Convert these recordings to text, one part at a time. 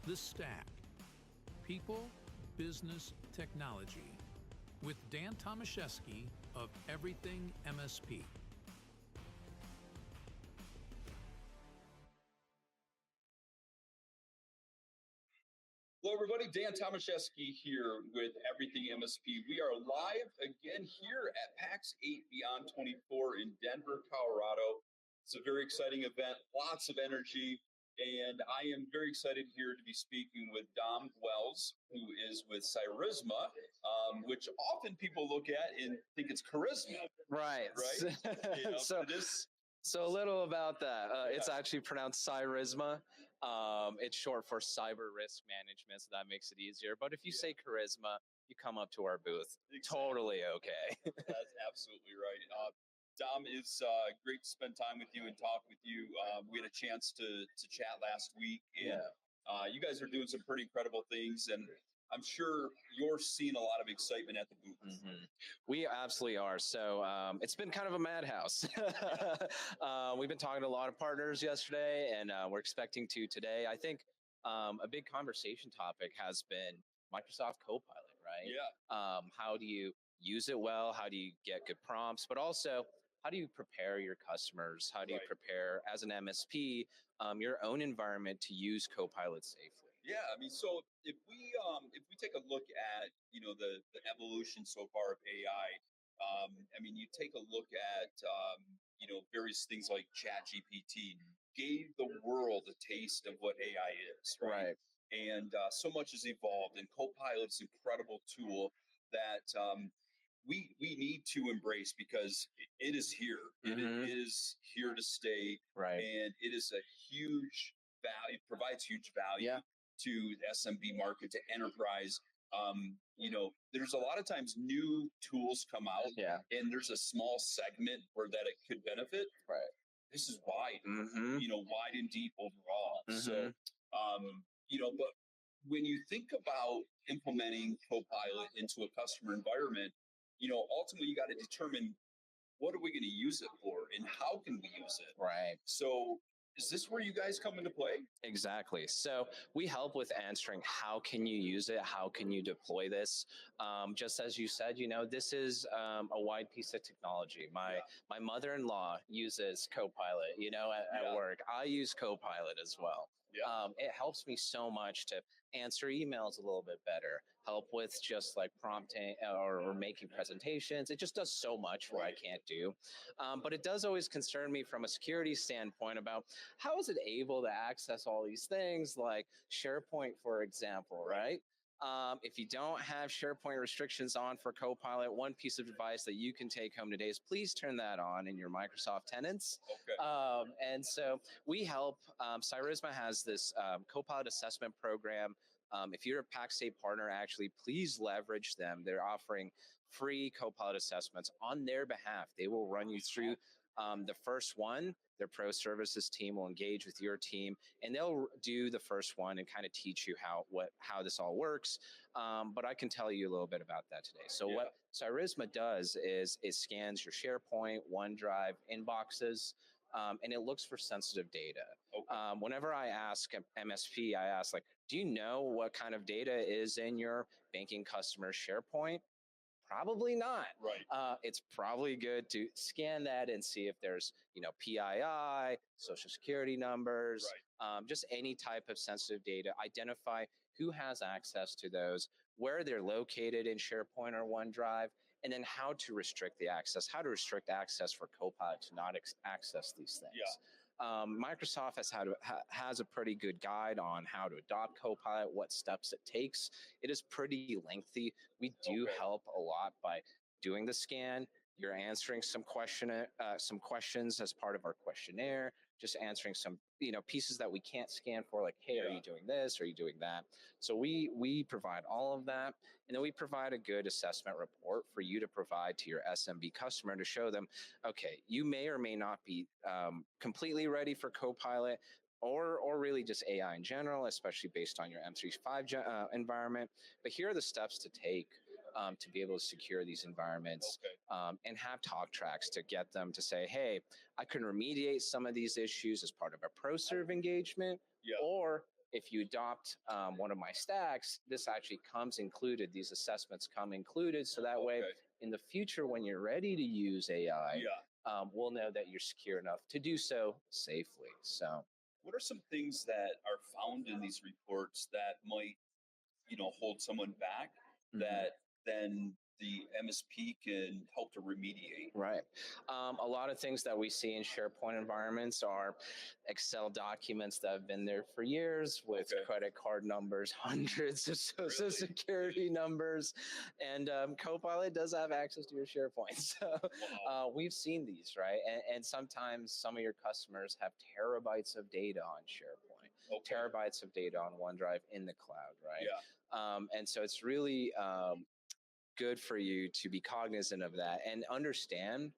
The Stack. People, Business, Technology. With Dan Tomaszewski of Everything MSP. Hello, everybody. Dan Tomaszewski here with Everything MSP. We are live again here at Pax8 Beyond 24 in Denver, Colorado. It's a very exciting event, lots of energy, and I am very excited here to be speaking with Dom Wells, who is with Cyrisma, which often people look at and think it's charisma. Right. So a little about that. It's actually pronounced Cyrisma. It's short for cyber risk management, so that makes it easier. But if you say charisma, you come up to our booth. Exactly. Totally okay. That's absolutely right. Dom, it's great to spend time with you and talk with you. We had a chance to chat last week, and you guys are doing some pretty incredible things, and I'm sure you're seeing a lot of excitement at the booth. Mm-hmm. We absolutely are. So it's been kind of a madhouse. We've been talking to a lot of partners yesterday, and we're expecting to today. I think a big conversation topic has been Microsoft Copilot, right? Yeah. How do you use it well? How do you get good prompts? But also, how do you prepare your customers? How do you prepare, as an MSP, your own environment to use Copilot safely? Yeah, I mean, so if we take a look at the evolution so far of AI, I mean, you take a look at various things like ChatGPT gave the world a taste of what AI is, right? And so much has evolved, and Copilot's an incredible tool that we need to embrace because it is here. It is here to stay, and it is a huge value. It provides huge value. Yeah. To the SMB market, to enterprise. There's a lot of times new tools come out, and there's a small segment where that it could benefit. Right. This is wide, wide and deep overall. So, but when you think about implementing Copilot into a customer environment, ultimately you got to determine what are we going to use it for and how can we use it. Right. So, is this where you guys come into play? Exactly. So we help with answering how can you use it? How can you deploy this? Just as you said, this is a wide piece of technology. My mother-in-law uses Copilot, at work. I use Copilot as well. Yeah. It helps me so much to answer emails a little bit better, help with just like prompting or making presentations. It just does so much where I can't do. But it does always concern me from a security standpoint about how is it able to access all these things like SharePoint, for example, right? If you don't have SharePoint restrictions on for Copilot, one piece of advice that you can take home today is please turn that on in your Microsoft tenants. Okay. And so we help. Cyrisma has this Copilot assessment program. If you're a Pax8 partner, actually, please leverage them. They're offering free Copilot assessments on their behalf. They will run you through the first one. Their pro services team will engage with your team, and they'll do the first one and kind of teach you how this all works. But I can tell you a little bit about that today. So what Cyrisma does is it scans your SharePoint, OneDrive inboxes, and it looks for sensitive data. Okay. Whenever I ask MSP, I ask, do you know what kind of data is in your banking customer SharePoint? Probably not. Right. It's probably good to scan that and see if there's, PII, social security numbers, just any type of sensitive data. Identify who has access to those, where they're located in SharePoint or OneDrive, and then how to restrict the access, how to restrict access for Copilot to not access these things. Yeah. Microsoft has a pretty good guide on how to adopt Copilot, what steps it takes. It is pretty lengthy. We do help a lot by doing the scan. You're answering some questions as part of our questionnaire, just answering some pieces that we can't scan for, like, hey, are you doing this? Are you doing that? So we provide all of that, and then we provide a good assessment report for you to provide to your SMB customer to show them, okay, you may or may not be completely ready for Copilot, or really just AI in general, especially based on your M365 environment. But here are the steps to take. to be able to secure these environments, Okay. and have talk tracks to get them to say, hey, I can remediate some of these issues as part of a pro-serve engagement, Yeah. or if you adopt one of my stacks, this actually comes included. These assessments come included, so that way, Okay. in the future, when you're ready to use AI, Yeah. we'll know that you're secure enough to do so safely. So, What are some things that are found in these reports that might, hold someone back that then the MSP can help to remediate? right. A lot of things that we see in SharePoint environments are Excel documents that have been there for years with Okay. credit card numbers, hundreds of social Really? security numbers, and Copilot does have access to your SharePoint. So Wow. we've seen these, right? And sometimes some of your customers have terabytes of data on SharePoint, Okay. terabytes of data on OneDrive in the cloud, right? Yeah. And so it's really good for you to be cognizant of that and understand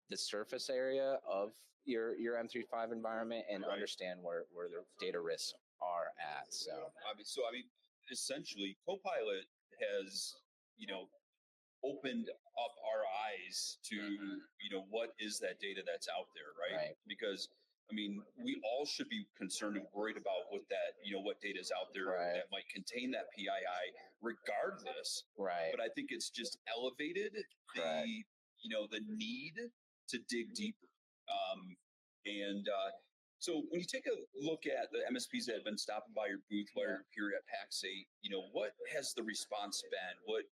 the surface area of your M35 environment and Right. understand where the data risks are at. So I mean, essentially, Copilot has, you know, opened up our eyes to, what is that data that's out there, right? Right. Because I mean, we all should be concerned and worried about what that, what data is out there Right. that might contain that PII, regardless. right, But I think it's just elevated Correct. the need to dig deeper. And so when you take a look at the MSPs that have been stopping by your booth while you're here at Pax8, what has the response been? What,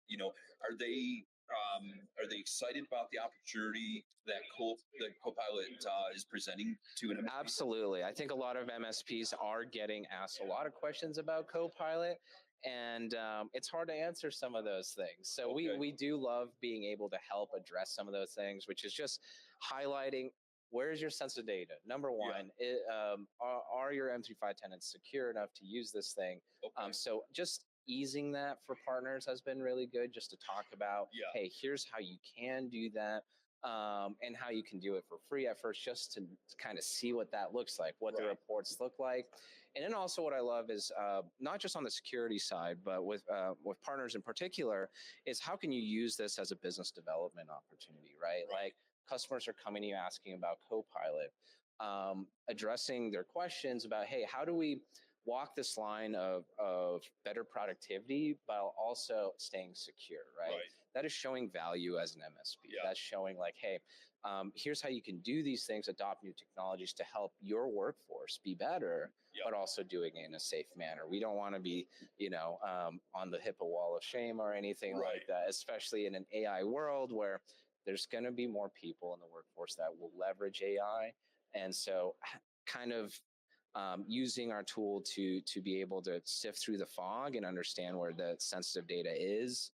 are they excited about the opportunity that Copilot is presenting to an MSP? Absolutely. I think a lot of MSPs are getting asked a lot of questions about Copilot, and it's hard to answer some of those things. So Okay. we do love being able to help address some of those things, which is just highlighting where's your sensitive data. Number one, are your M35 tenants secure enough to use this thing? Okay. So just easing that for partners has been really good, just to talk about, Yeah. hey, here's how you can do that. And how you can do it for free at first, just to kind of see what that looks like, what the Right. reports look like. And then also what I love is not just on the security side, but with partners in particular, is how can you use this as a business development opportunity, right? Like customers are coming to you asking about Copilot, addressing their questions about, hey, how do we walk this line of better productivity while also staying secure, right? That is showing value as an MSP. Yeah. That's showing like, hey, here's how you can do these things, adopt new technologies to help your workforce be better, but also doing it in a safe manner. We don't want to be, on the HIPAA wall of shame or anything like that, especially in an AI world where there's going to be more people in the workforce that will leverage AI. And so kind of using our tool to be able to sift through the fog and understand where the sensitive data is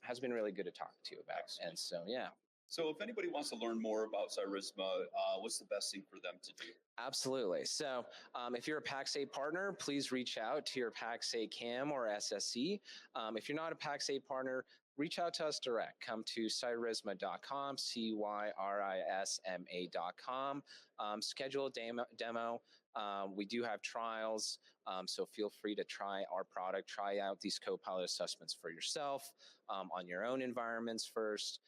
has been really good to talk to you about. Excellent. And so, yeah. So if anybody wants to learn more about Cyrisma, what's the best thing for them to do? Absolutely. So if you're a Pax8 partner, please reach out to your Pax8 CAM or SSE. If you're not a Pax8 partner, reach out to us direct. Come to cyrisma.com, cyrisma.com. Schedule a demo. We do have trials, so feel free to try our product, try out these Copilot assessments for yourself on your own environments first.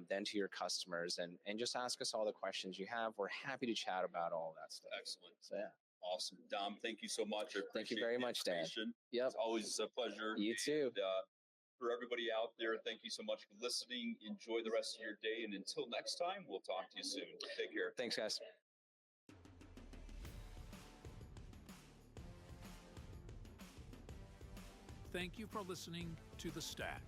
Then to your customers, and just ask us all the questions you have. We're happy to chat about all that stuff. Excellent. So, yeah. Awesome. Dom, thank you so much. Thank you very much, Dan. Yep. It's always a pleasure. You too. And, for everybody out there, thank you so much for listening. Enjoy the rest of your day. And until next time, we'll talk to you soon. Take care. Thanks, guys. Thank you for listening to The Stack.